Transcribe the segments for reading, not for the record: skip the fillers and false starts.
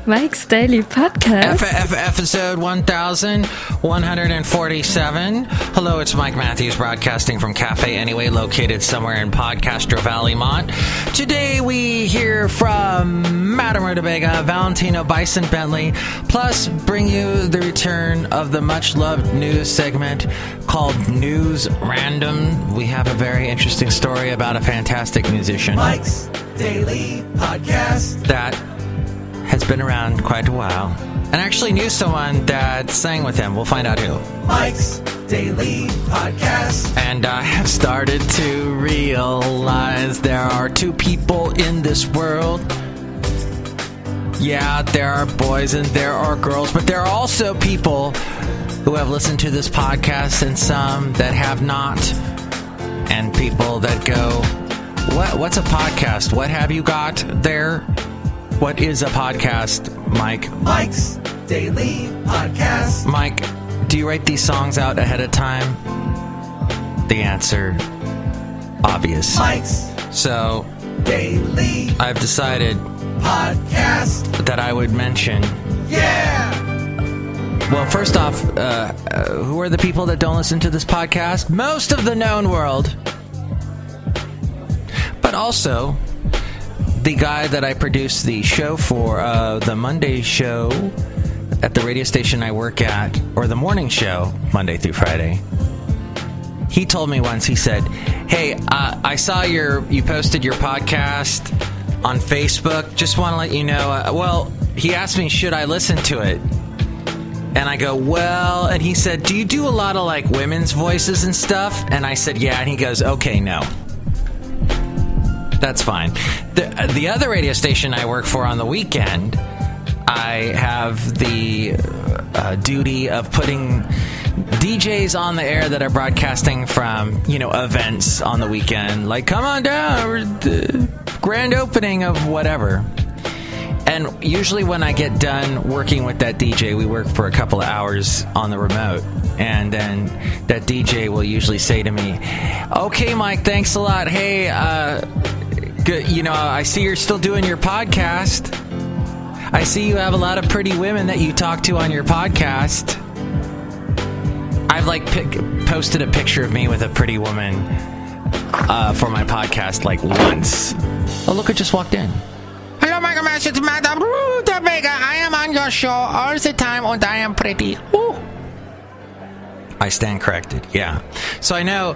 Mike's Daily Podcast. Episode 1147. Hello, it's Mike Matthews broadcasting from Cafe Anyway, located somewhere in Podcastro Valley, Mont. Today we hear from Madame Rootabega, Valentino, Bison Bentley, plus bring you the return of the much-loved news segment called News Random. We have a very interesting story about a fantastic musician. Mike's Daily Podcast. That has been around quite a while, and actually knew someone that sang with him. We'll find out who. Mike's Daily Podcast. And I have started to realize there are two people in this world. Yeah, there are boys and there are girls, but there are also people who have listened to this podcast and some that have not, and people that go, what's a podcast? What have you got there? What is a podcast, Mike? Mike's Daily Podcast. Mike, do you write these songs out ahead of time? The answer, obvious. Mike's So, Daily I've decided Podcast. that I would mention. Yeah! Well, first off, who are the people that don't listen to this podcast? Most of the known world. But also the guy that I produce the show for, the Monday show at the radio station I work at, or the morning show, Monday through Friday. He told me once, he said, hey, I saw you posted your podcast on Facebook. Just want to let you know, he asked me, should I listen to it? And I go, well, and he said, do you do a lot of like women's voices and stuff? And I said, yeah. And he goes, okay, no. That's fine. The other radio station I work for on the weekend, I have the duty of putting DJs on the air that are broadcasting from, events on the weekend. Like, come on down, the grand opening of whatever. And usually when I get done working with that DJ, we work for a couple of hours on the remote. And then that DJ will usually say to me, okay, Mike, thanks a lot. Hey, good. I see you're still doing your podcast. I see you have a lot of pretty women that you talk to on your podcast. I've posted a picture of me with a pretty woman for my podcast once. Oh, look, it just walked in. Hello, Michael Master, it's Madame Rootabega. I am on your show all the time, and I am pretty. Ooh. I stand corrected. Yeah. So I know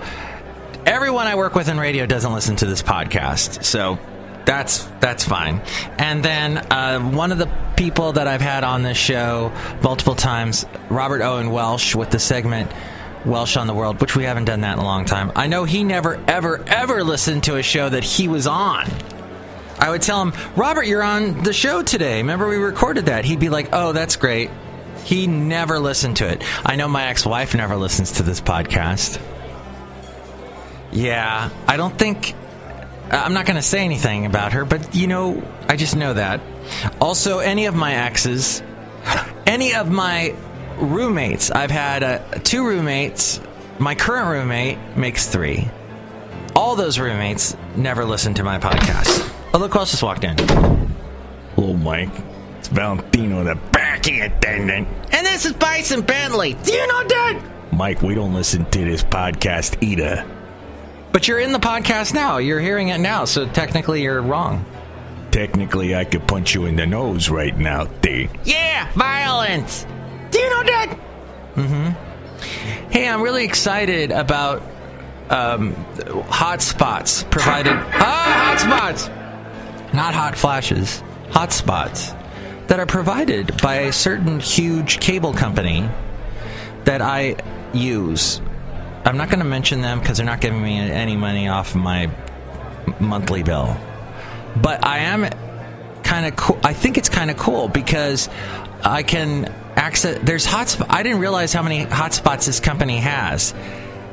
everyone I work with in radio doesn't listen to this podcast, so that's fine. And then one of the people that I've had on this show multiple times, Robert Owen Welsh, with the segment Welsh on the World, which we haven't done that in a long time. I know he never, ever, ever listened to a show that he was on. I would tell him, Robert, you're on the show today. Remember we recorded that? He'd be like, oh, that's great. He never listened to it. I know my ex-wife never listens to this podcast. Yeah, I don't think... I'm not going to say anything about her, but, I just know that. Also, any of my exes, any of my roommates, I've had 2 roommates. My current roommate makes 3. All those roommates never listen to my podcast. Oh, look who else just walked in. Hello, Mike. It's Valentino, the parking attendant. And this is Bison Bentley. Do you know that? Mike, we don't listen to this podcast either. But you're in the podcast now. You're hearing it now, so technically you're wrong. Technically, I could punch you in the nose right now, D. Yeah, violence. Do you know that? Mm-hmm. Hey, I'm really excited about hotspots provided. Hotspots! Not hot flashes. Hotspots that are provided by a certain huge cable company that I use. I'm not going to mention them because they're not giving me any money off my monthly bill. But I am kind of cool. I think it's kind of cool because I can access. There's hotspots. I didn't realize how many hotspots this company has.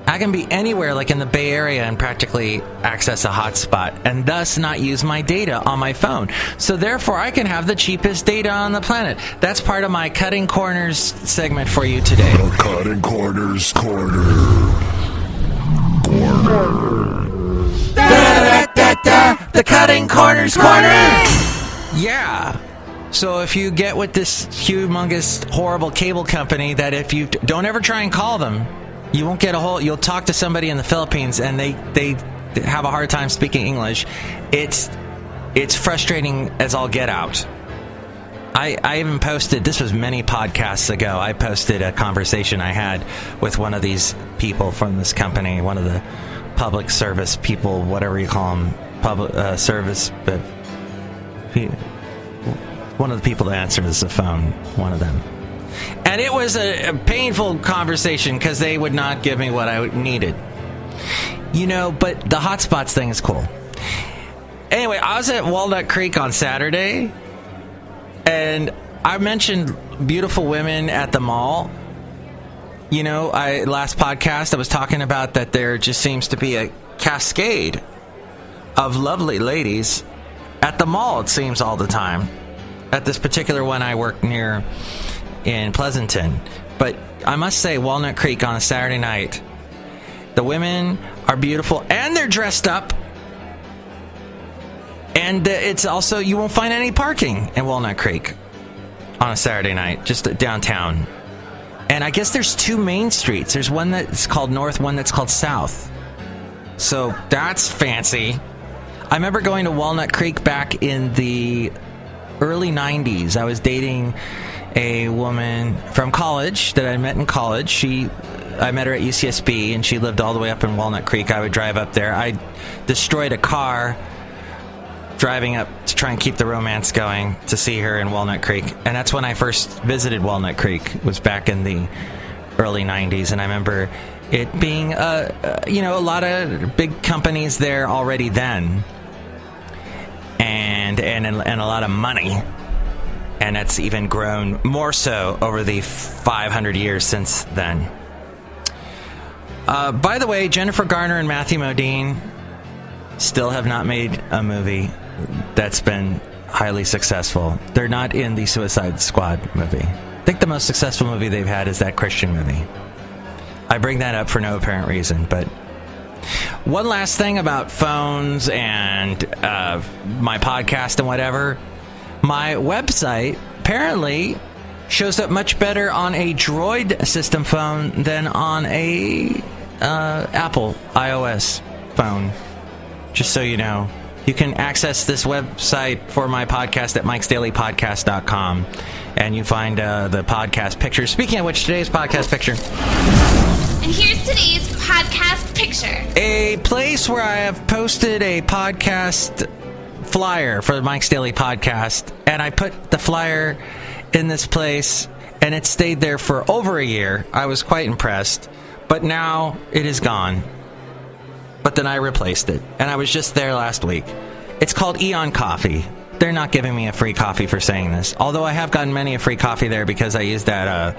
I can be anywhere, like in the Bay Area, and practically access a hotspot, and thus not use my data on my phone. So therefore, I can have the cheapest data on the planet. That's part of my Cutting Corners segment for you today. The Cutting Corners Corner. The Cutting Corners Corner. Yeah. So if you get with this humongous, horrible cable company that if you don't ever try and call them, you won't get a hold. You'll talk to somebody in the Philippines and they have a hard time speaking English. It's frustrating as all get out. I even posted, this was many podcasts ago, I posted a conversation I had with one of these people from this company, one of the public service people, whatever you call them, public service, but one of the people that answers the phone, one of them. And it was a painful conversation because they would not give me what I needed. You know, but the hotspots thing is cool. Anyway, I was at Walnut Creek on Saturday, and I mentioned beautiful women at the mall. You know, last podcast I was talking about that there just seems to be a cascade of lovely ladies at the mall, it seems, all the time. At this particular one I work near in Pleasanton. But I must say, Walnut Creek on a Saturday night, the women are beautiful and they're dressed up. And it's also, you won't find any parking in Walnut Creek on a Saturday night, just downtown. And I guess there's two main streets. There's one that's called North, one that's called South. So that's fancy. I remember going to Walnut Creek back in the early 90s. I was dating a woman from college that I met in college. I met her at UCSB, and she lived all the way up in Walnut Creek. I would drive up there. I destroyed a car driving up to try and keep the romance going to see her in Walnut Creek. And that's when I first visited Walnut Creek, was back in the early 90s. And I remember it being, a lot of big companies there already then. And a lot of money, and that's even grown more so over the 500 years since then. By the way, Jennifer Garner and Matthew Modine still have not made a movie that's been highly successful. They're not in the Suicide Squad movie. I think the most successful movie they've had is that Christian movie. I bring that up for no apparent reason, but one last thing about phones and my podcast and whatever. My website apparently shows up much better on a Droid system phone than on a Apple iOS phone. Just so you know. You can access this website for my podcast at MIKEs-DAILY-PODCAST.com, and you find the podcast picture. Speaking of which, today's podcast picture. And here's today's podcast picture. A place where I have posted a podcast flyer for the Mike's Daily Podcast, and I put the flyer in this place, and it stayed there for over a year. I was quite impressed, but now it is gone. But then I replaced it, and I was just there last week. It's called Eon Coffee. They're not giving me a free coffee for saying this, although I have gotten many a free coffee there because I used that,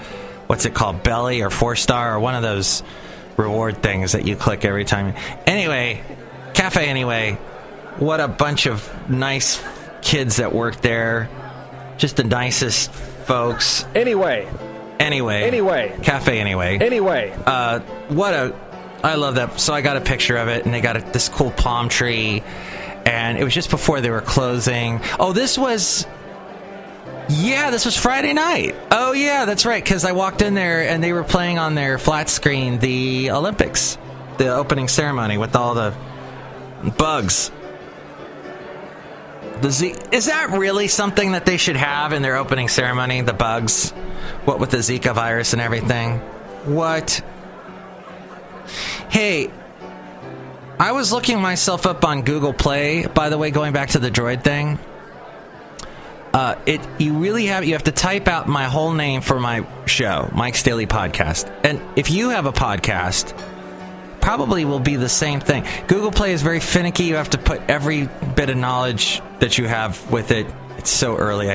what's it called, Belly or 4-Star or one of those reward things that you click every time. Anyway, Cafe Anyway, what a bunch of nice kids that work there. Just the nicest folks. Anyway. Cafe Anyway. I love that. So I got a picture of it, and they got this cool palm tree, and it was just before they were closing. Oh, this was Friday night. Oh, yeah, that's right, because I walked in there, and they were playing on their flat screen the Olympics, the opening ceremony with all the bugs. Is that really something that they should have in their opening ceremony, the bugs? What with the Zika virus and everything? What? Hey, I was looking myself up on Google Play, by the way, going back to the Droid thing. You have to type out my whole name for my show, Mike's Daily Podcast. And if you have a podcast, probably will be the same thing. Google Play is very finicky. You have to put every bit of knowledge that you have with it. It's so early,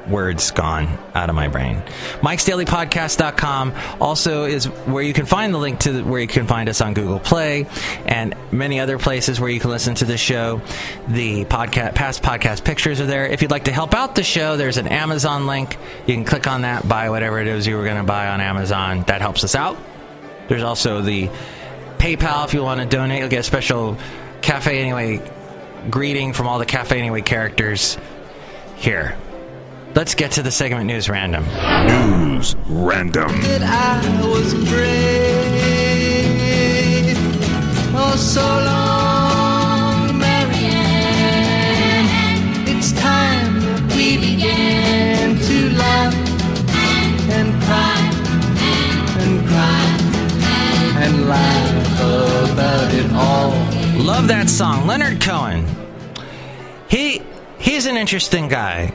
words gone out of my brain. MIKEs-DAILY-PODCAST.com also is where you can find the link to where you can find us on Google Play and many other places where you can listen to the show. The past podcast pictures are there. If you'd like to help out the show, there's an Amazon link. You can click on that, buy whatever it is you were going to buy on Amazon. That helps us out. There's also the PayPal if you want to donate. You'll get a special Cafe Anyway greeting from all the Cafe Anyway characters. here. Let's get to the segment News Random. News Random. I was brave for so long, Marianne. It's time that we began to laugh and cry and cry and laugh about it all. Love that song. Leonard Cohen. He's an interesting guy.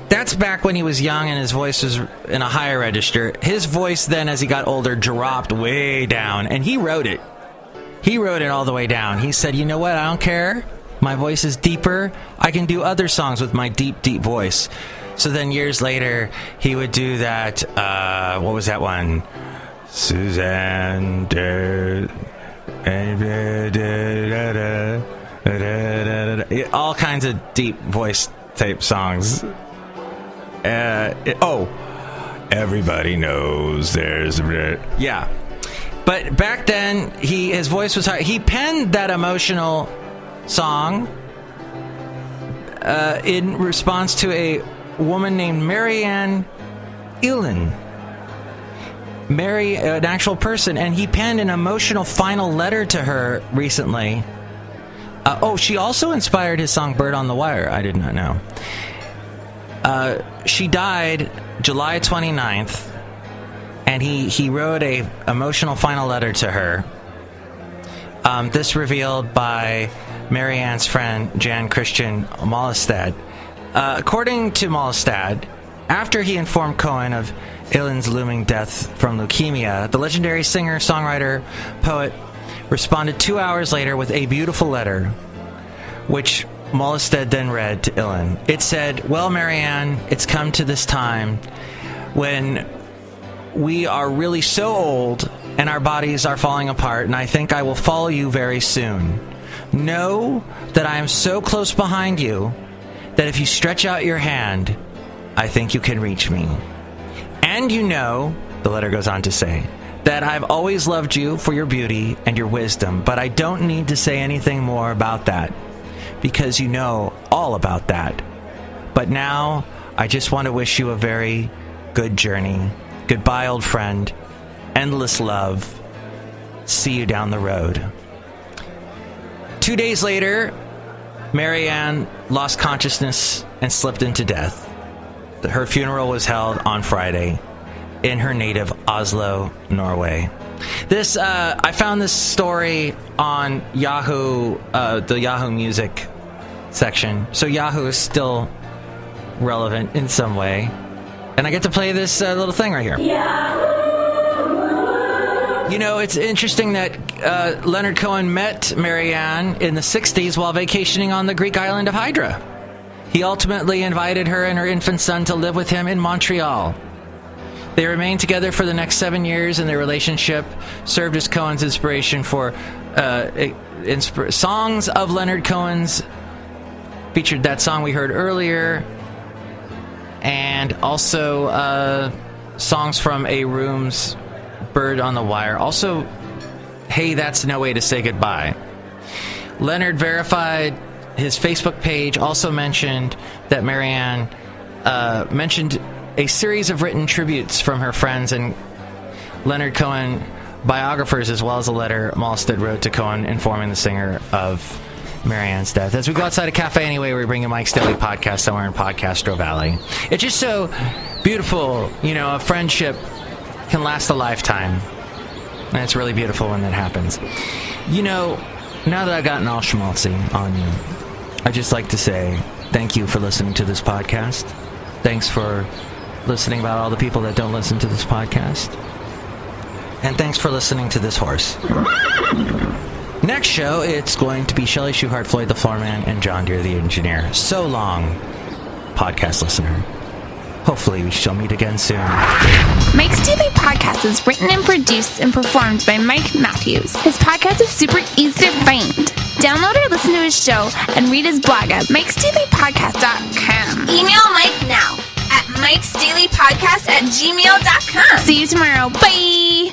That's back when he was young and his voice was in a higher register. His voice then, as he got older, dropped way down, and he wrote it. He wrote it all the way down. He said, you know what, I don't care. My voice is deeper. I can do other songs with my deep, deep voice. So then years later, he would do that, what was that one? Suzanne, all kinds of deep voice type songs. Everybody knows there's... Yeah. But back then, his voice was high. He penned that emotional song in response to a woman named Marianne Illen. An actual person. And he penned an emotional final letter to her recently. She also inspired his song Bird on the Wire. I did not know. She died July 29th, and he wrote a emotional final letter to her. This revealed by Marianne's friend Jan Christian Mollestad. According to Mollestad, after he informed Cohen of Illen's looming death from leukemia, the legendary singer, songwriter, poet responded 2 hours later with a beautiful letter, which Mollestad then read to Illen. It said, well, Marianne, it's come to this time when we are really so old and our bodies are falling apart, and I think I will follow you very soon. Know that I am so close behind you that if you stretch out your hand, I think you can reach me. And you know, the letter goes on to say, that I've always loved you for your beauty and your wisdom, but I don't need to say anything more about that, because you know all about that. But now, I just want to wish you a very good journey. Goodbye, old friend. Endless love. See you down the road. 2 days later, Marianne lost consciousness and slipped into death. Her funeral was held on Friday in her native Oslo, Norway. I found this story on Yahoo, the Yahoo Music section. So Yahoo is still relevant in some way. And I get to play this little thing right here. You know, it's interesting that Leonard Cohen met Marianne in the 60s while vacationing on the Greek island of Hydra. He ultimately invited her and her infant son to live with him in Montreal. They remained together for the next 7 years, and their relationship served as Cohen's inspiration for songs of Leonard Cohen's. Featured that song we heard earlier, and also songs from A Room's Bird on the Wire. Also, Hey, That's No Way to Say Goodbye. Leonard verified his Facebook page, also mentioned that Marianne mentioned a series of written tributes from her friends and Leonard Cohen biographers, as well as a letter Mollestad wrote to Cohen informing the singer of Marianne's death. As we go outside a cafe anyway, we bring a Mike's Daily Podcast somewhere in Podcastro Valley. It's just so beautiful, you know, a friendship can last a lifetime. And it's really beautiful when that happens. You know, now that I've gotten all schmaltzy on you, I'd just like to say thank you for listening to this podcast. Thanks for listening about all the people that don't listen to this podcast. And thanks for listening to this horse. Next show, it's going to be Chely Shoehart, Floyd the Floorman, and John Deere the engineer. So long, podcast listener. Hopefully we shall meet again soon. Mike's Daily Podcast is written and produced and performed by Mike Matthews. His podcast is super easy to find. Download or listen to his show and read his blog at MIKEs-DAILY-PODCAST.com. Email Mike now at MIKEs-DAILY-PODCAST@gmail.com. See you tomorrow. Bye!